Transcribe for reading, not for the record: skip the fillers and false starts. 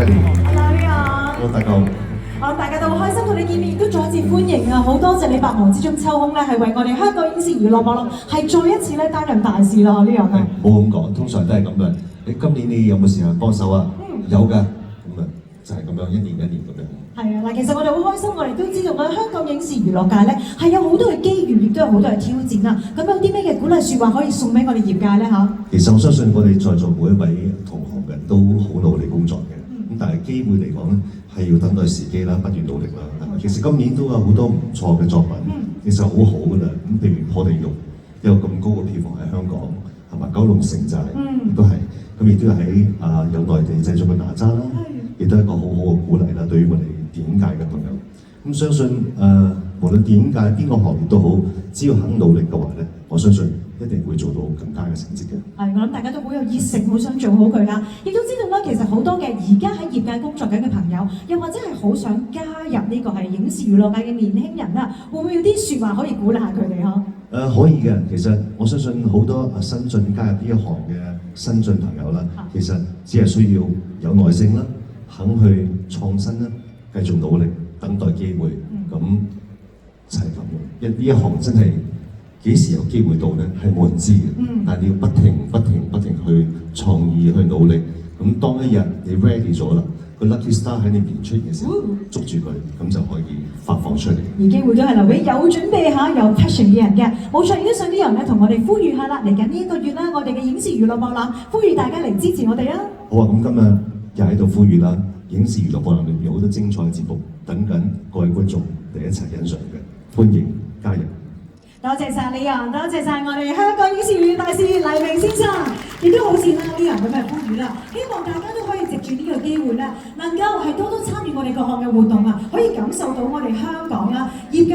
Hello，你好。Hello，大家好。大家都好開心同你見面，亦都再次歡迎啊！好多謝你百忙之中抽空咧，係為我哋香港影視娛樂網絡係再一次咧擔任大使咯，呢樣啊！冇咁講，通常都係咁嘅。你今年你有冇時間幫手啊？有㗎，咁啊就係咁樣，一年咁樣。係啊，嗱，其實我哋好開心，我哋都知道咧，香港影視娛樂界咧係有好多嘅機遇，亦都有好多嘅挑戰啦。咁有啲咩嘅鼓勵説話可以送俾我哋業界咧嚇？其實我相信我哋在座每一位同行人都好努力工作嘅，咁但係機會嚟講咧係要等待時機啦，不斷努力啦。其實今年都有好多唔錯嘅作品，其實好好㗎啦。咁譬如破地獄有咁高嘅票房喺香港，係咪？九龍城寨亦都係，咁亦都喺有內地製作嘅哪吒啦，亦都係一個好好嘅鼓勵啦，對於我哋電影界嘅朋友。咁相信無論電影界邊個行業都好，只要肯努力嘅話咧，我相信一定會做到更加嘅成績嘅。係，我諗大家都好有熱誠，好想做好佢啦。亦都知道啦，其實好多嘅而家喺業界工作緊嘅朋友，又或者係好想加入呢個係影視娛樂界嘅年輕人啦，會唔會有啲説話可以鼓勵下佢哋呵？可以嘅，其實我相信好多新進加入呢一行嘅新進朋友啦，其實只係需要有耐性啦，肯去創新啦，繼續努力，等待機會，咁就係咁嘅。呢一行真係幾時有機會到咧，係冇人知嘅。但係你要不停去創意去努力。咁當一日你 ready 咗啦，個 lucky star 喺你面出現嘅時候，捉住佢，咁就可以發放出嚟。而機會都係留俾有準備下、有 passion 嘅人嘅。冇錯，亦都想啲人咧同我哋呼籲下啦，嚟緊呢一個月啦，我哋嘅影視娛樂博覽，呼籲大家嚟支持我哋啊！好啊，咁今日又喺度呼籲啦，影視娛樂博覽裏面有好多精彩嘅節目等緊各位觀眾嚟一齊欣賞嘅，歡迎加入。多謝晒李陽，多謝晒我哋香港影視娛樂大使黎明先生，亦都好似啦李陽咁嘅呼籲啦，希望大家都可以藉住呢個機會咧，能夠係多多參與我哋各項嘅活動啊，可以感受到我哋香港啦業界